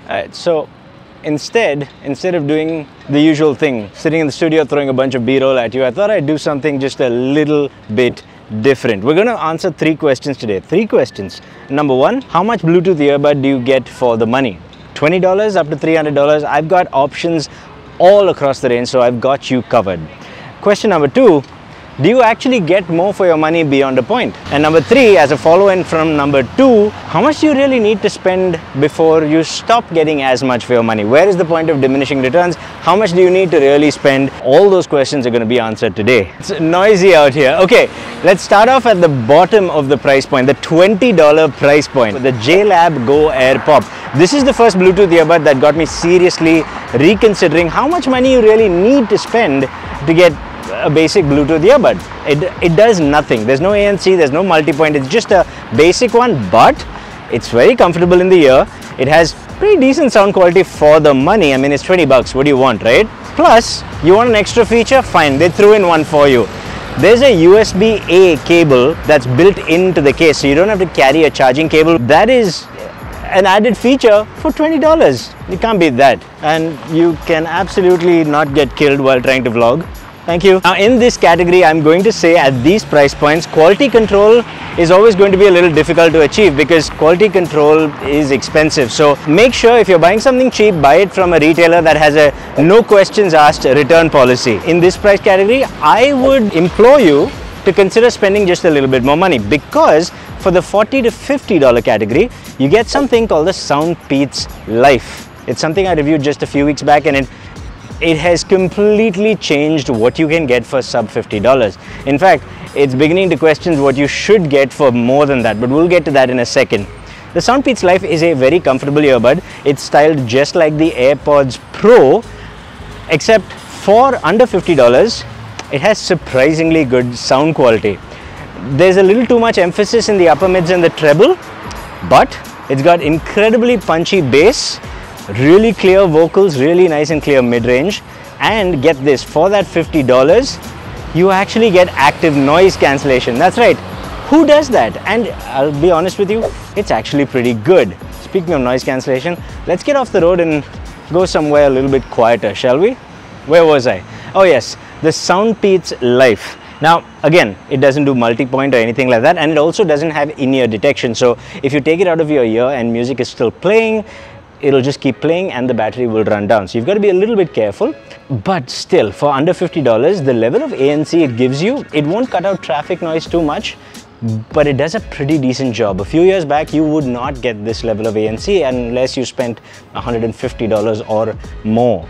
Alright, so instead of doing the usual thing, sitting in the studio throwing a bunch of B-roll at you, I thought I'd do something just a little bit different. We're going to answer 3 questions today. 3 questions. Number 1, how much Bluetooth earbud do you get for the money? $20 up to $300. I've got options all across the range, so I've got you covered. Question number 2, do you actually get more for your money beyond a point? And number 3, as a follow-in from number 2, how much do you really need to spend before you stop getting as much for your money? Where is the point of diminishing returns? How much do you need to really spend? All those questions are going to be answered today. It's noisy out here. Okay, let's start off at the bottom of the price point, the $20 price point, the Jlab Go Air Pop. This is the first Bluetooth earbud that got me seriously reconsidering how much money you really need to spend to get a basic Bluetooth earbud. It does nothing. There's no ANC, there's no multi-point. It's just a basic one, but it's very comfortable in the ear. It has pretty decent sound quality for the money. I mean, it's 20 bucks. What do you want, right? Plus, you want an extra feature? Fine, they threw in one for you. There's a USB-A cable that's built into the case, so you don't have to carry a charging cable. That is an added feature for $20. You can't beat that. And you can absolutely not get killed while trying to vlog. Thank you. Now in this category, I'm going to say at these price points, quality control is always going to be a little difficult to achieve because quality control is expensive. So make sure if you're buying something cheap, buy it from a retailer that has a no questions asked return policy. In this price category, I would implore you to consider spending just a little bit more money, because for the $40 to $50 category, you get something called the Soundpeats Life. It's something I reviewed just a few weeks back, and it has completely changed what you can get for sub $50. In fact, it's beginning to question what you should get for more than that, but we'll get to that in a second. The Soundpeats Life is a very comfortable earbud. It's styled just like the AirPods Pro, except for under $50, it has surprisingly good sound quality. There's a little too much emphasis in the upper mids and the treble, but it's got incredibly punchy bass, really clear vocals, really nice and clear mid-range, and get this, for that $50 you actually get active noise cancellation. That's right, who does that? And I'll be honest with you, it's actually pretty good. Speaking of noise cancellation, let's get off the road and go somewhere a little bit quieter, shall we? Where was I? Oh yes, the Soundpeats Life. Now again, it doesn't do multi-point or anything like that, and it also doesn't have in-ear detection, so if you take it out of your ear and music is still playing, it'll just keep playing and the battery will run down. So you've got to be a little bit careful, but still, for under $50, the level of ANC it gives you, it won't cut out traffic noise too much, but it does a pretty decent job. A few years back, you would not get this level of ANC unless you spent $150 or more.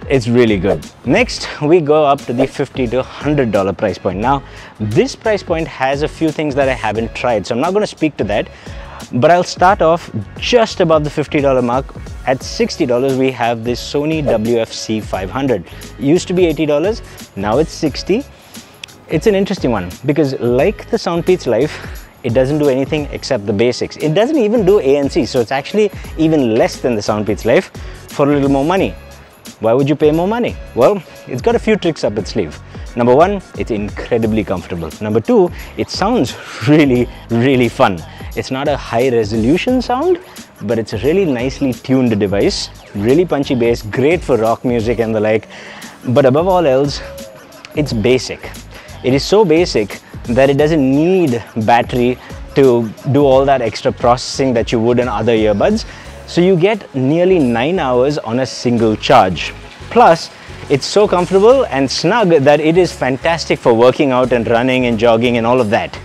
It's really good. Next, we go up to the $50 to $100 price point. Now, this price point has a few things that I haven't tried, so I'm not going to speak to that. But I'll start off just above the $50 mark. At $60, we have this Sony WF-C500. Used to be $80, now it's $60. It's an interesting one because, like the Soundpeats Life, it doesn't do anything except the basics. It doesn't even do ANC, so it's actually even less than the Soundpeats Life for a little more money. Why would you pay more money? Well, it's got a few tricks up its sleeve. Number 1, it's incredibly comfortable. Number 2, it sounds really, really fun. It's not a high resolution sound, but it's a really nicely tuned device. Really punchy bass, great for rock music and the like. But above all else, it's basic. It is so basic that it doesn't need battery to do all that extra processing that you would in other earbuds. So you get nearly 9 hours on a single charge. Plus, it's so comfortable and snug that it is fantastic for working out and running and jogging and all of that.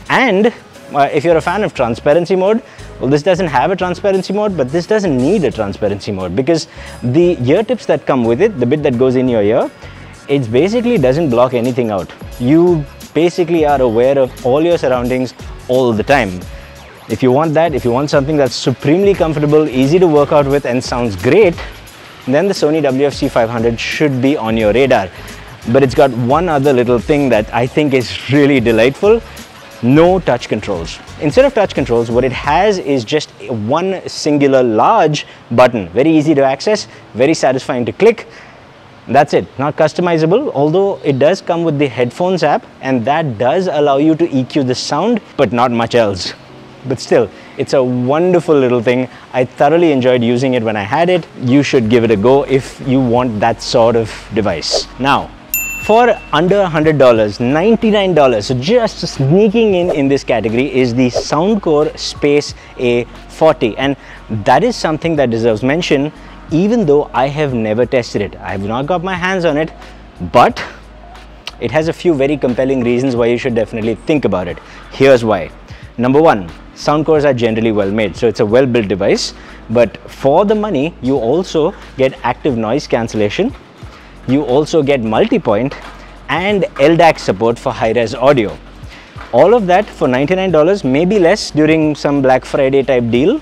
And if you're a fan of transparency mode, well, this doesn't have a transparency mode, but this doesn't need a transparency mode because the ear tips that come with it, the bit that goes in your ear, it basically doesn't block anything out. You basically are aware of all your surroundings all the time. If you want that, if you want something that's supremely comfortable, easy to work out with and sounds great, then the Sony WF-C500 should be on your radar. But it's got one other little thing that I think is really delightful. No touch controls. Instead of touch controls, what it has is just one singular large button. Very easy to access, very satisfying to click. That's it, not customizable, although it does come with the headphones app and that does allow you to EQ the sound, but not much else. But still, It's a wonderful little thing. I thoroughly enjoyed using it when I had it. You should give it a go if you want that sort of device. Now, for under $100, $99, so just sneaking in this category is the Soundcore Space A40, and that is something that deserves mention, even though I have never tested it. I have not got my hands on it, but it has a few very compelling reasons why you should definitely think about it. Here's why. Number one, Soundcores are generally well made, so it's a well built device, but for the money you also get active noise cancellation. You also get multi-point and LDAC support for high-res audio. All of that for $99, maybe less during some Black Friday type deal.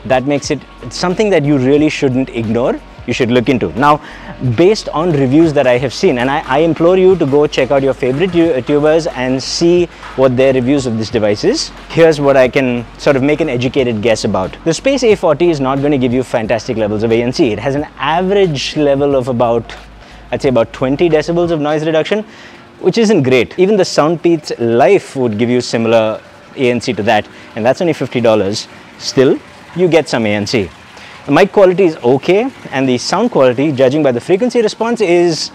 That makes it something that you really shouldn't ignore. You should look into. Now, based on reviews that I have seen, and I implore you to go check out your favorite tubers and see what their reviews of this device is. Here's what I can sort of make an educated guess about. The Space A40 is not going to give you fantastic levels of ANC. It has an average level of about, I'd say about 20 decibels of noise reduction, which isn't great. Even the Soundpeats Life would give you similar ANC to that, and that's only $50. Still, you get some ANC. The mic quality is okay, and the sound quality, judging by the frequency response, is,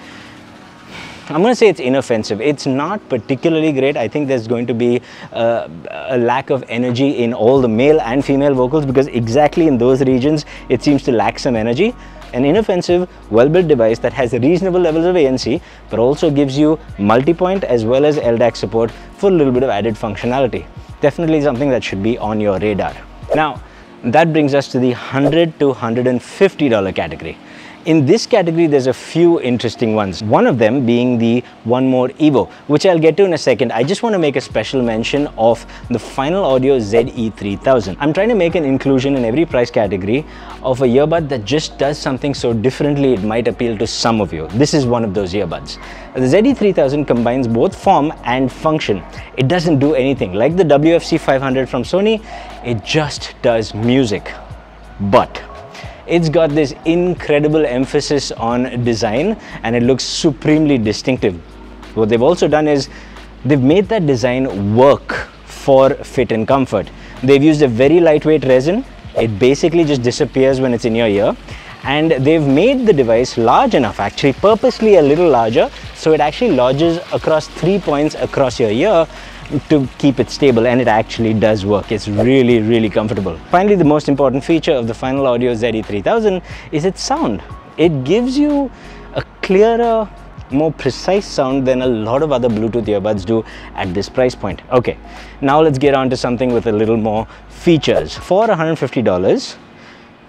I'm going to say it's inoffensive. It's not particularly great. I think there's going to be a lack of energy in all the male and female vocals, because exactly in those regions it seems to lack some energy. An inoffensive, well-built device that has reasonable levels of ANC, but also gives you multi-point as well as LDAC support for a little bit of added functionality. Definitely something that should be on your radar. Now, that brings us to the $100 to $150 category. In this category, there's a few interesting ones. One of them being the One More Evo, which I'll get to in a second. I just want to make a special mention of the Final Audio ZE3000. I'm trying to make an inclusion in every price category of a earbud that just does something so differently it might appeal to some of you. This is one of those earbuds. The ZE3000 combines both form and function. It doesn't do anything. Like the WFC-500 from Sony, it just does music. But it's got this incredible emphasis on design, and it looks supremely distinctive. What they've also done is they've made that design work for fit and comfort. They've used a very lightweight resin. It basically just disappears when it's in your ear. And they've made the device large enough, actually purposely a little larger, so it actually lodges across 3 points across your ear to keep it stable, and it actually does work. It's really, really comfortable. Finally, the most important feature of the Final Audio ZE3000 is its sound. It gives you a clearer, more precise sound than a lot of other Bluetooth earbuds do at this price point. Okay, now let's get on to something with a little more features. For $150,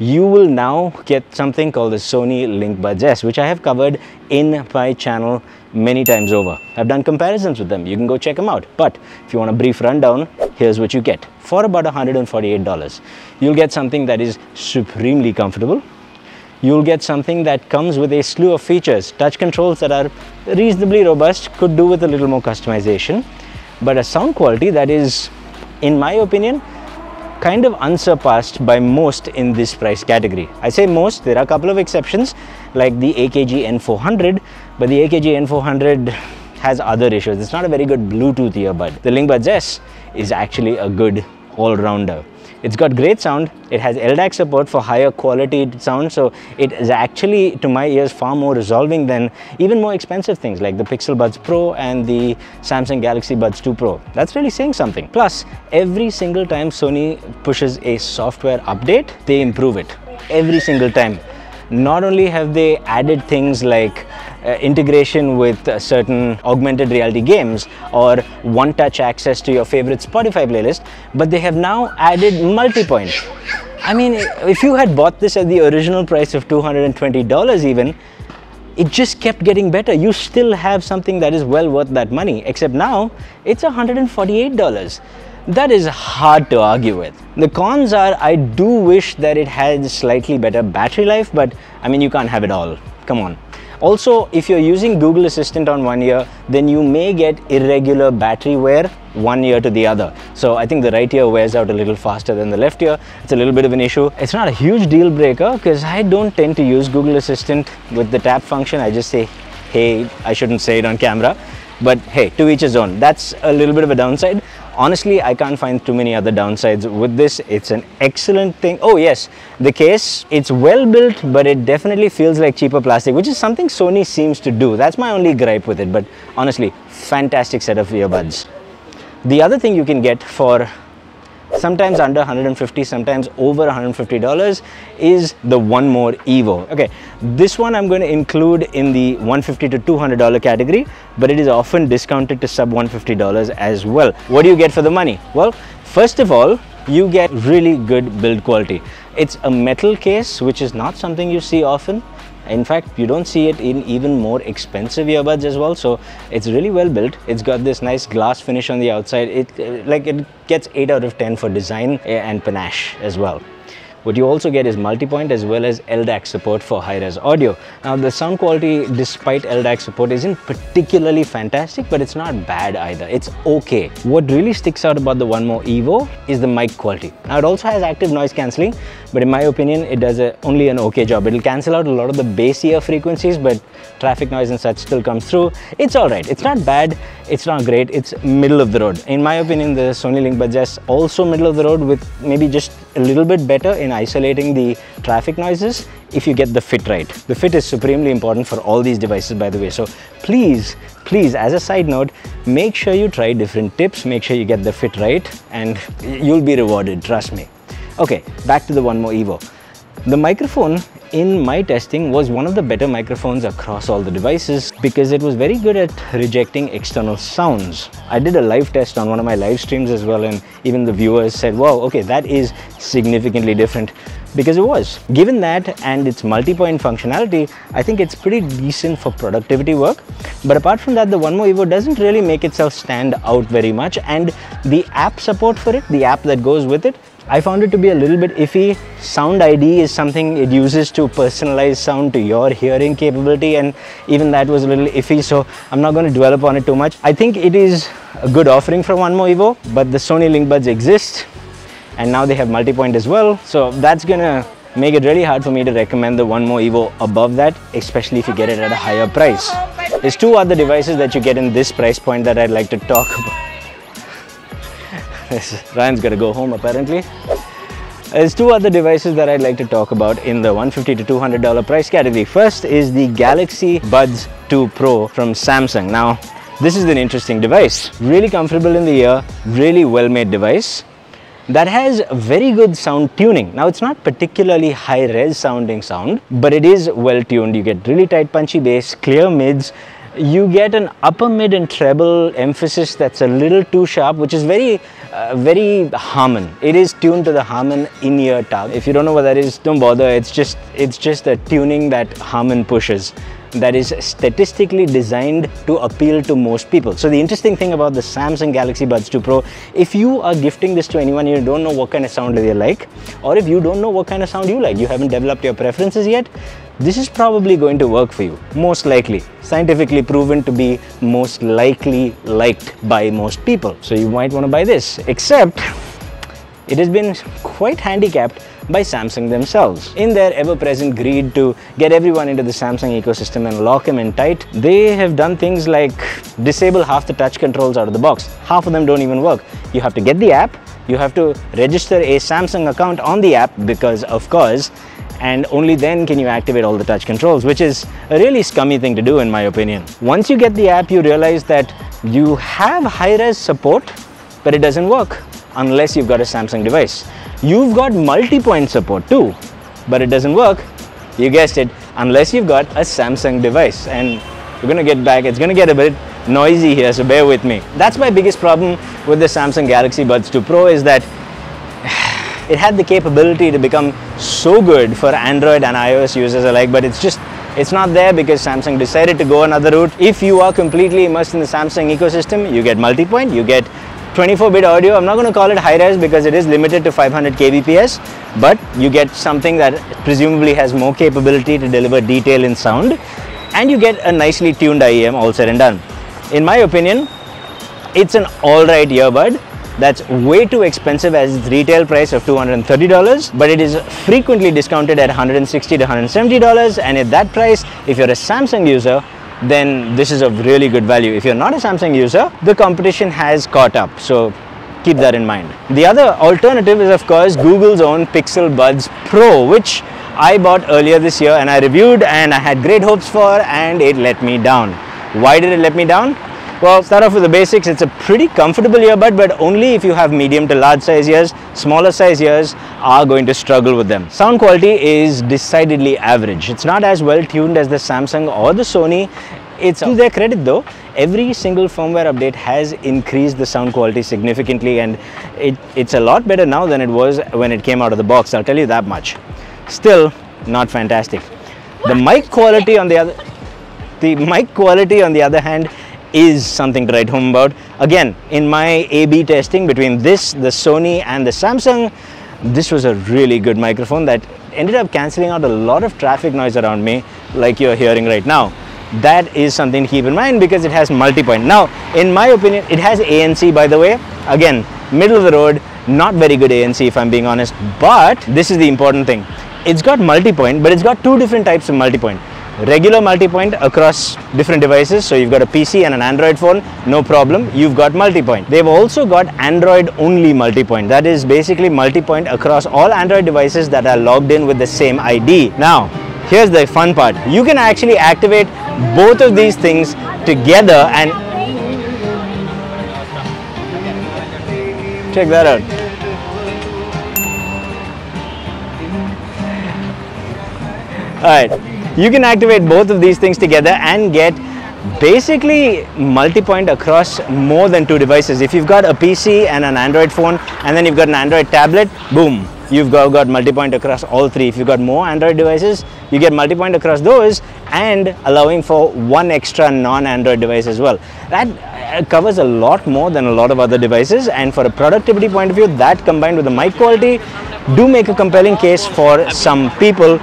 you will now get something called the Sony LinkBuds S, which I have covered in my channel many times over. I've done comparisons with them. You can go check them out. But if you want a brief rundown, here's what you get. For about $148, you'll get something that is supremely comfortable. You'll get something that comes with a slew of features. Touch controls that are reasonably robust, could do with a little more customization, but a sound quality that is, in my opinion, kind of unsurpassed by most in this price category. I say most, there are a couple of exceptions like the AKG N400, but the AKG N400 has other issues. It's not a very good Bluetooth earbud. The LinkBuds S is actually a good all-rounder. It's got great sound. It has LDAC support for higher quality sound, so it is actually, to my ears, far more resolving than even more expensive things like the Pixel Buds Pro and the Samsung Galaxy Buds 2 Pro. That's really saying something. Plus, every single time Sony pushes a software update, they improve it. Every single time. Not only have they added things like integration with certain augmented reality games or one-touch access to your favorite Spotify playlist, but they have now added multi-point. I mean, if you had bought this at the original price of $220 even, it just kept getting better. You still have something that is well worth that money, except now it's $148. That is hard to argue with. The cons are, I do wish that it had slightly better battery life, but I mean, you can't have it all. Come on. Also, if you're using Google Assistant on one ear, then you may get irregular battery wear one ear to the other. So I think the right ear wears out a little faster than the left ear. It's a little bit of an issue. It's not a huge deal breaker because I don't tend to use Google Assistant with the tap function. I just say, hey, I shouldn't say it on camera, but hey, to each his own. That's a little bit of a downside. Honestly, I can't find too many other downsides with this. It's an excellent thing. Oh yes, the case, it's well built, but it definitely feels like cheaper plastic, which is something Sony seems to do. That's my only gripe with it, but honestly, fantastic set of earbuds. The other thing you can get for sometimes under $150, sometimes over $150 is the One More Evo. Okay, this one I'm going to include in the $150 to $200 category, but it is often discounted to sub $150 as well. What do you get for the money? Well, first of all, you get really good build quality. It's a metal case, which is not something you see often. In fact, you don't see it in even more expensive earbuds as well. So it's really well built. It's got this nice glass finish on the outside. It gets 8 out of 10 for design and panache as well. What you also get is multi-point as well as LDAC support for high-res audio. Now, the sound quality, despite LDAC support, isn't particularly fantastic, but it's not bad either. It's okay. What really sticks out about the One More Evo is the mic quality. Now, it also has active noise cancelling, but in my opinion, it does only an okay job. It'll cancel out a lot of the bassier frequencies, but traffic noise and such still comes through. It's all right. It's not bad. It's not great. It's middle of the road. In my opinion, the Sony LinkBuds S also middle of the road, with maybe just a little bit better in isolating the traffic noises if you get the fit right. The fit is supremely important for all these devices, by the way. So please, as a side note, make sure you try different tips, make sure you get the fit right, and you'll be rewarded, trust me. Okay, back to the One More Evo. The microphone in my testing was one of the better microphones across all the devices because it was very good at rejecting external sounds. I did a live test on one of my live streams as well, and even the viewers said, wow, okay, that is significantly different, because it was. Given that and its multi-point functionality, I think it's pretty decent for productivity work. But apart from that, the One More Evo doesn't really make itself stand out very much, and the app support for it, the app that goes with it, I found it to be a little bit iffy. Sound ID is something it uses to personalize sound to your hearing capability, and even that was a little iffy, so I'm not going to dwell upon it too much. I think it is a good offering for One More Evo, but the Sony LinkBuds exist, and now they have multi-point as well, so that's gonna make it really hard for me to recommend the One More Evo above that, especially if you get it at a higher price. There's two other devices that you get in this price point that I'd like to talk about. Ryan's got to go home apparently. There's two other devices that I'd like to talk about in the $150 to $200 price category. First is the Galaxy Buds 2 Pro from Samsung. Now, this is an interesting device. Really comfortable in the ear, really well-made device that has very good sound tuning. Now, it's not particularly high-res sounding sound, but it is well-tuned. You get really tight punchy bass, clear mids. You get an upper mid and treble emphasis that's a little too sharp, which is very Harman. It is tuned to the Harman in-ear tab. If you don't know what that is, don't bother. It's just a tuning that Harman pushes, that is statistically designed to appeal to most people. So the interesting thing about the Samsung Galaxy Buds 2 Pro, if you are gifting this to anyone, you don't know what kind of sound they like, or if you don't know what kind of sound you like, you haven't developed your preferences yet, this is probably going to work for you, most likely. Scientifically proven to be most likely liked by most people. So you might want to buy this, except it has been quite handicapped by Samsung themselves. In their ever-present greed to get everyone into the Samsung ecosystem and lock them in tight, they have done things like disable half the touch controls out of the box. Half of them don't even work. You have to get the app, you have to register a Samsung account on the app, because of course, and only then can you activate all the touch controls, which is a really scummy thing to do in my opinion. Once you get the app, you realize that you have high-res support, but it doesn't work unless you've got a Samsung device. You've got multi-point support too, but it doesn't work, you guessed it, unless you've got a Samsung device. And we're gonna get back, it's gonna get a bit noisy here, so bear with me. That's my biggest problem with the Samsung Galaxy Buds 2 Pro, is that it had the capability to become so good for Android and iOS users alike, but it's not there because Samsung decided to go another route. If you are completely immersed in the Samsung ecosystem, you get multi-point, you get 24-bit audio. I'm not going to call it high-res because it is limited to 500 kbps, but you get something that presumably has more capability to deliver detail in sound, and you get a nicely tuned IEM all said and done. In my opinion, it's an alright earbud. That's way too expensive as its retail price of $230, but it is frequently discounted at $160 to $170, and at that price, if you're a Samsung user, then this is a really good value. If you're not a Samsung user, the competition has caught up. So keep that in mind. The other alternative is of course Google's own Pixel Buds Pro, which I bought earlier this year and I reviewed and I had great hopes for, and it let me down. Why did it let me down? Well, start off with the basics. It's a pretty comfortable earbud, but only if you have medium to large size ears. Smaller size ears are going to struggle with them. Sound quality is decidedly average. It's not as well tuned as the Samsung or the Sony. It's to their credit though, every single firmware update has increased the sound quality significantly, and it's a lot better now than it was when it came out of the box, I'll tell you that much. Still not fantastic. The mic quality on the other hand is something to write home about. Again, in my A/B testing between this, the Sony and the Samsung, this was a really good microphone that ended up cancelling out a lot of traffic noise around me, like you're hearing right now. That is something to keep in mind because it has multi-point. Now, in my opinion, it has ANC, by the way. Again, middle of the road, not very good ANC if I'm being honest, but this is the important thing. It's got multi-point, but it's got two different types of multi-point. Regular multi-point across different devices, so you've got a PC and an Android phone, no problem, you've got multi-point. They've also got Android only multi-point. That is basically multi-point across all Android devices that are logged in with the same ID. Now, here's the fun part. You can actually activate both of these things together and check that out. Alright. You can activate both of these things together and get basically multi-point across more than two devices. If you've got a PC and an Android phone and then you've got an Android tablet, boom, you've got multi-point across all three. If you've got more Android devices, you get multi-point across those and allowing for one extra non-Android device as well. That covers a lot more than a lot of other devices, and for a productivity point of view, that combined with the mic quality do make a compelling case for some people.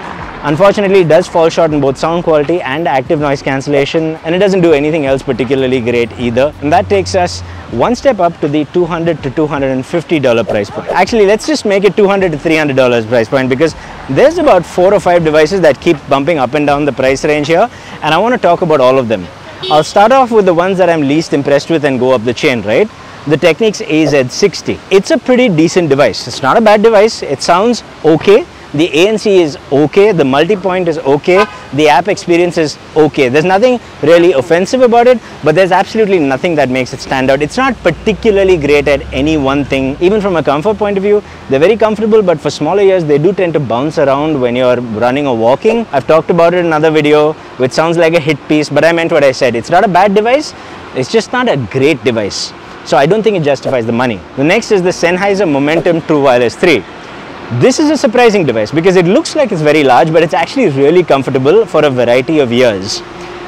Unfortunately, it does fall short in both sound quality and active noise cancellation, and it doesn't do anything else particularly great either. And that takes us one step up to the $200 to $250 price point. Actually, let's just make it $200 to $300 price point, because there's about 4 or 5 devices that keep bumping up and down the price range here, and I want to talk about all of them. I'll start off with the ones that I'm least impressed with and go up the chain, right? The Technics AZ60. It's a pretty decent device. It's not a bad device. It sounds okay. The ANC is okay, the multi-point is okay, the app experience is okay. There's nothing really offensive about it, but there's absolutely nothing that makes it stand out. It's not particularly great at any one thing. Even from a comfort point of view, they're very comfortable, but for smaller ears, they do tend to bounce around when you're running or walking. I've talked about it in another video, which sounds like a hit piece, but I meant what I said. It's not a bad device, it's just not a great device. So I don't think it justifies the money. The next is the Sennheiser Momentum TWS 3. This is a surprising device because it looks like it's very large, but it's actually really comfortable for a variety of ears.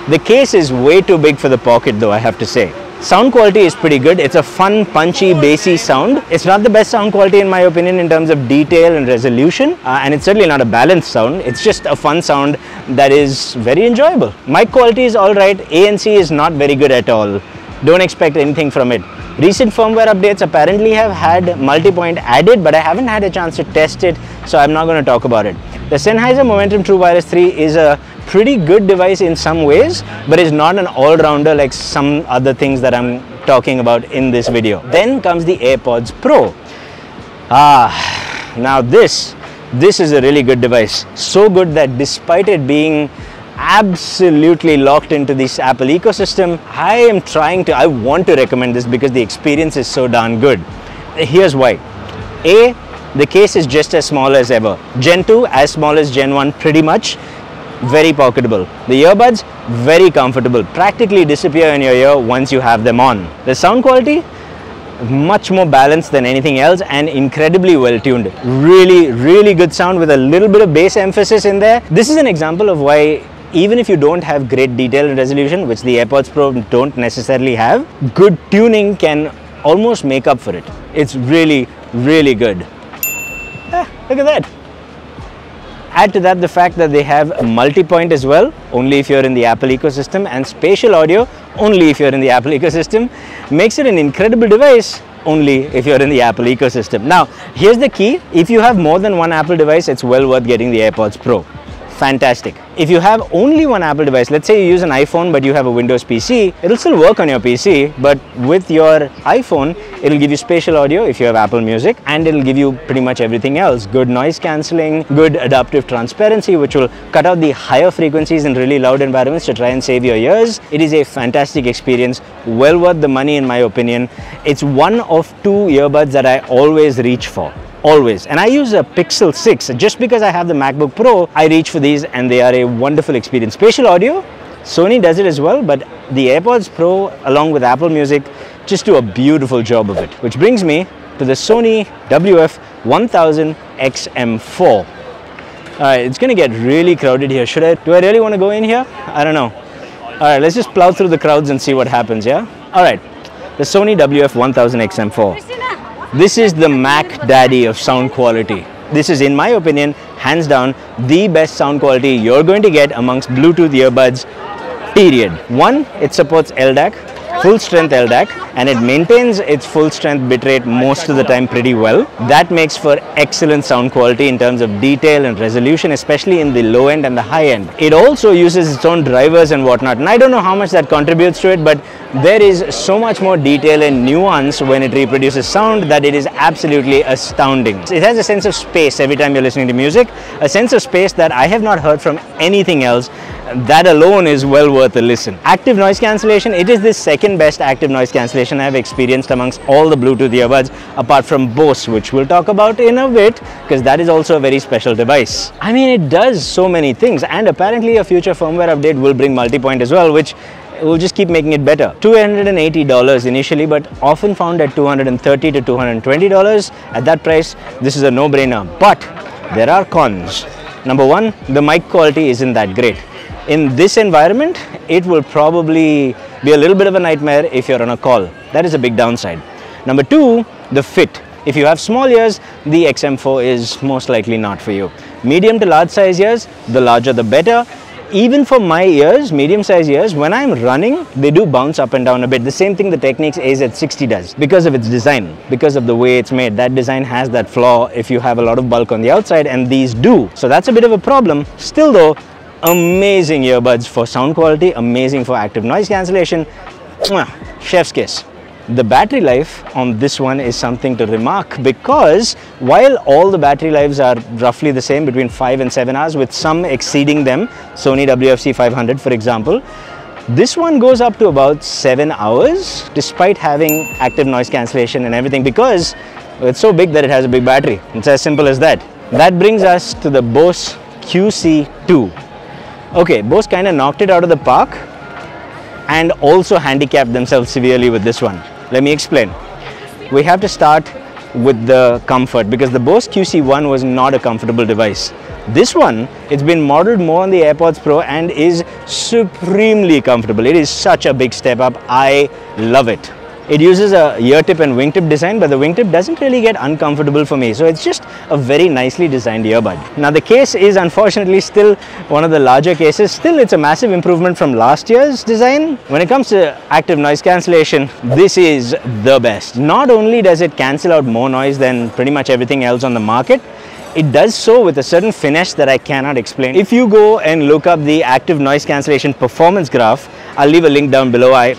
The case is way too big for the pocket though, I have to say. Sound quality is pretty good. It's a fun, punchy, bassy sound. It's not the best sound quality in my opinion in terms of detail and resolution, and it's certainly not a balanced sound. It's just a fun sound that is very enjoyable. Mic quality is alright. ANC is not very good at all. Don't expect anything from it. Recent firmware updates apparently have had multi-point added, but I haven't had a chance to test it, so I'm not going to talk about it. The Sennheiser Momentum TWS 3 is a pretty good device in some ways, but is not an all-rounder like some other things that I'm talking about in this video. Then comes the AirPods Pro. Now this is a really good device. So good that despite it being absolutely locked into this Apple ecosystem, I want to recommend this because the experience is so darn good. Here's why. A, the case is just as small as ever. Gen 2 as small as Gen 1 pretty much. Very pocketable. The earbuds, very comfortable. Practically disappear in your ear once you have them on. The sound quality, much more balanced than anything else and incredibly well tuned. Really, really good sound with a little bit of bass emphasis in there. This is an example of why even if you don't have great detail and resolution, which the AirPods Pro don't necessarily have, good tuning can almost make up for it. It's really, really good. Look at that. Add to that the fact that they have multi-point as well, only if you're in the Apple ecosystem, and spatial audio, only if you're in the Apple ecosystem, makes it an incredible device only if you're in the Apple ecosystem. Now, here's the key. If you have more than one Apple device, it's well worth getting the AirPods Pro. Fantastic. If you have only one Apple device, let's say you use an iPhone but you have a Windows PC, it'll still work on your PC, but with your iPhone, it'll give you spatial audio if you have Apple Music, and it'll give you pretty much everything else. Good noise cancelling, good adaptive transparency, which will cut out the higher frequencies in really loud environments to try and save your ears. It is a fantastic experience, well worth the money in my opinion. It's one of two earbuds that I always reach for. Always. And I use a Pixel 6. Just because I have the MacBook Pro, I reach for these and they are a wonderful experience. Spatial audio, Sony does it as well, but the AirPods Pro along with Apple Music just do a beautiful job of it. Which brings me to the Sony WF-1000XM4. Alright, it's going to get really crowded here. Do I really want to go in here? I don't know. Alright, let's just plow through the crowds and see what happens, yeah? Alright, the Sony WF-1000XM4. This is the Mac Daddy of sound quality. This is, in my opinion, hands down, the best sound quality you're going to get amongst Bluetooth earbuds, period. One, it supports LDAC, full strength LDAC, and it maintains its full strength bitrate most of the time pretty well. That makes for excellent sound quality in terms of detail and resolution, especially in the low end and the high end. It also uses its own drivers and whatnot, and I don't know how much that contributes to it, but there is so much more detail and nuance when it reproduces sound that it is absolutely astounding. It has a sense of space every time you're listening to music, a sense of space that I have not heard from anything else. That alone is well worth a listen. Active noise cancellation, it is the second best active noise cancellation I've experienced amongst all the Bluetooth earbuds, apart from Bose, which we'll talk about in a bit, because that is also a very special device. I mean, it does so many things, and apparently a future firmware update will bring multi-point as well, which will just keep making it better. $280 initially, but often found at $230 to $220. At that price, this is a no-brainer. But there are cons. Number one, the mic quality isn't that great. In this environment, it will probably be a little bit of a nightmare if you're on a call. That is a big downside. Number two, the fit. If you have small ears, the XM4 is most likely not for you. Medium to large size ears, the larger the better. Even for my ears, medium-sized ears, when I'm running, they do bounce up and down a bit. The same thing the Technics AZ60 does because of its design, because of the way it's made. That design has that flaw if you have a lot of bulk on the outside, and these do. So that's a bit of a problem. Still though, amazing earbuds for sound quality, amazing for active noise cancellation. Chef's kiss. The battery life on this one is something to remark, because while all the battery lives are roughly the same, between 5 and 7 hours, with some exceeding them, Sony WF-C500 for example, this one goes up to about 7 hours despite having active noise cancellation and everything, because it's so big that it has a big battery. It's as simple as that. That brings us to the Bose QC2. Okay, Bose kind of knocked it out of the park and also handicapped themselves severely with this one. Let me explain. We have to start with the comfort, because the Bose QC1 was not a comfortable device. This one, it's been modeled more on the AirPods Pro and is supremely comfortable. It is such a big step up. I love it. It uses a ear tip and wingtip design, but the wingtip doesn't really get uncomfortable for me. So it's just a very nicely designed earbud. Now the case is unfortunately still one of the larger cases. Still, it's a massive improvement from last year's design. When it comes to active noise cancellation, this is the best. Not only does it cancel out more noise than pretty much everything else on the market, it does so with a certain finesse that I cannot explain. If you go and look up the active noise cancellation performance graph, I'll leave a link down below. I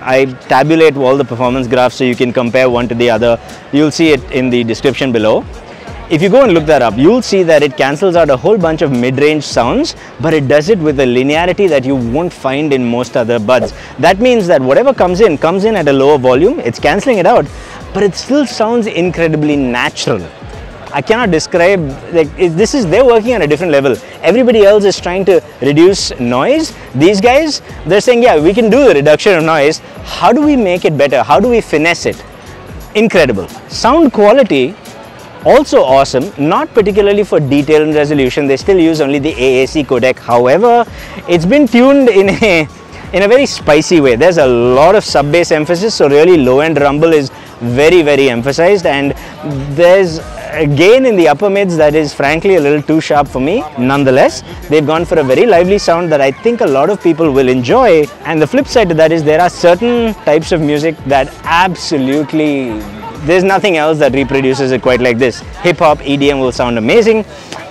tabulate all the performance graphs so you can compare one to the other. You'll see it in the description below. If you go and look that up, you'll see that it cancels out a whole bunch of mid-range sounds, but it does it with a linearity that you won't find in most other buds. That means that whatever comes in at a lower volume, it's cancelling it out, but it still sounds incredibly natural. I cannot describe, like, they're working on a different level. Everybody else is trying to reduce noise. These guys, they're saying, yeah, we can do the reduction of noise. How do we make it better? How do we finesse it? Incredible. Sound quality, also awesome, not particularly for detail and resolution. They still use only the AAC codec. However, it's been tuned in a very spicy way. There's a lot of sub-bass emphasis, so really low-end rumble is very, very emphasized, and there's a gain in the upper mids that is frankly a little too sharp for me. Nonetheless, they've gone for a very lively sound that I think a lot of people will enjoy. And the flip side to that is there are certain types of music that absolutely There's nothing else that reproduces it quite like this. Hip hop, EDM will sound amazing,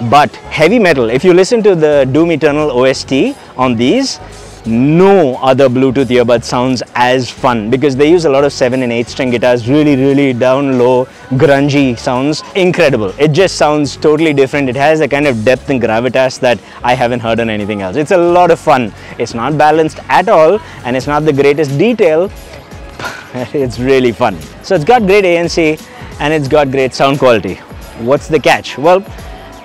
but heavy metal, if you listen to the Doom Eternal OST on these, no other Bluetooth earbud sounds as fun, because they use a lot of 7 and 8 string guitars, really down low, grungy sounds. Incredible. It just sounds totally different. It has a kind of depth and gravitas that I haven't heard on anything else. It's a lot of fun. It's not balanced at all, and it's not the greatest detail. It's really fun. So it's got great ANC and it's got great sound quality. What's the catch? Well,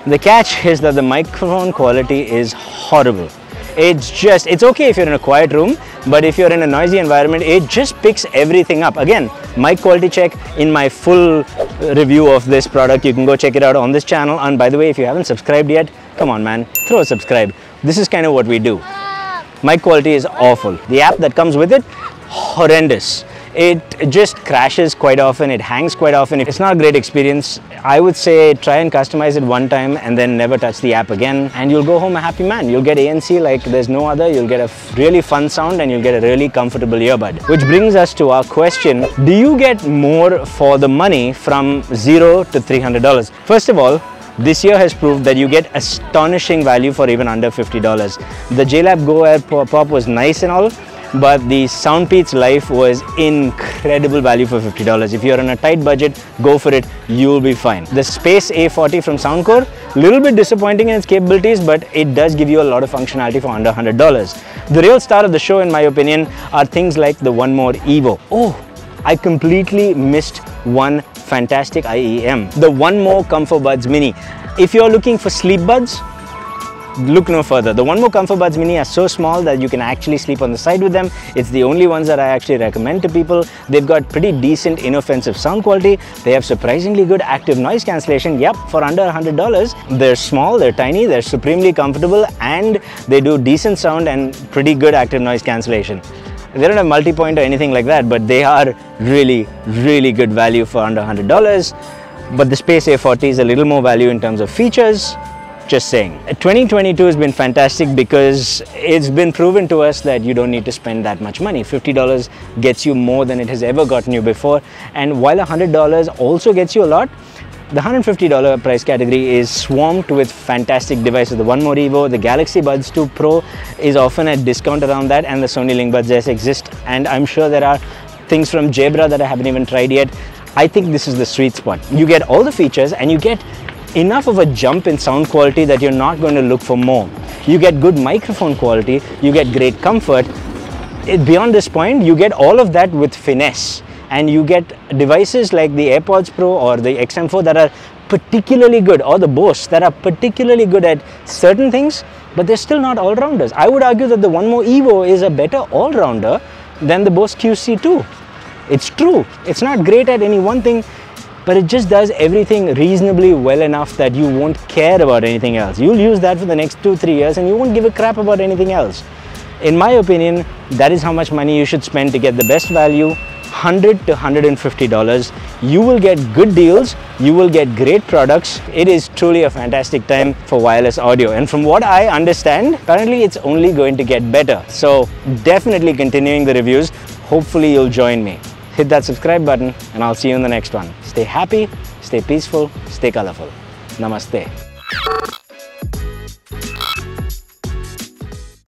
the catch is that the microphone quality is horrible. It's okay if you're in a quiet room, but if you're in a noisy environment, it just picks everything up. Again, mic quality check in my full review of this product. You can go check it out on this channel. And by the way, if you haven't subscribed yet, come on man, throw a subscribe. This is kind of what we do. Mic quality is awful. The app that comes with it, horrendous. It just crashes quite often, it hangs quite often. It's not a great experience. I would say try and customize it one time and then never touch the app again, and you'll go home a happy man. You'll get ANC like there's no other, you'll get a really fun sound, and you'll get a really comfortable earbud. Which brings us to our question, do you get more for the money from $0 to $300? First of all, this year has proved that you get astonishing value for even under $50. The Jlab Go Air Pop was nice and all, but the Soundpeats Life was incredible value for $50. If you're on a tight budget, go for it, you'll be fine. The Space A40 from Soundcore, little bit disappointing in its capabilities, but it does give you a lot of functionality for under $100. The real star of the show, in my opinion, are things like the One More Evo. Oh, I completely missed one fantastic IEM. The One More ComfoBuds Mini. If you're looking for sleep buds, look no further. The One More ComfoBuds Mini are so small that you can actually sleep on the side with them. It's the only ones that I actually recommend to people. They've got pretty decent inoffensive sound quality. They have surprisingly good active noise cancellation. Yep, for under $100. They're small, they're tiny, they're supremely comfortable, and they do decent sound and pretty good active noise cancellation. They don't have multi-point or anything like that, but they are really good value for under $100. But the Space A40 is a little more value in terms of features. Just saying. 2022 has been fantastic because it's been proven to us that you don't need to spend that much money. $50 gets you more than it has ever gotten you before. And while $100 also gets you a lot, the $150 price category is swarmed with fantastic devices. The One More Evo, the Galaxy Buds 2 Pro is often at discount around that, and the Sony LinkBuds S exist. And I'm sure there are things from Jabra that I haven't even tried yet. I think this is the sweet spot. You get all the features and you get enough of a jump in sound quality that you're not going to look for more. You get good microphone quality, you get great comfort. Beyond this point, you get all of that with finesse. And you get devices like the AirPods Pro or the XM4 that are particularly good, or the Bose that are particularly good at certain things, but they're still not all-rounders. I would argue that the One More Evo is a better all-rounder than the Bose QC2. It's true. It's not great at any one thing, but it just does everything reasonably well enough that you won't care about anything else. You'll use that for the next 2-3 years and you won't give a crap about anything else. In my opinion, that is how much money you should spend to get the best value. $100 to $150. You will get good deals, you will get great products. It is truly a fantastic time for wireless audio, and from what I understand, apparently it's only going to get better. So definitely continuing the reviews. Hopefully you'll join me. Hit that subscribe button and I'll see you in the next one. Stay happy, stay peaceful, stay colorful. Namaste.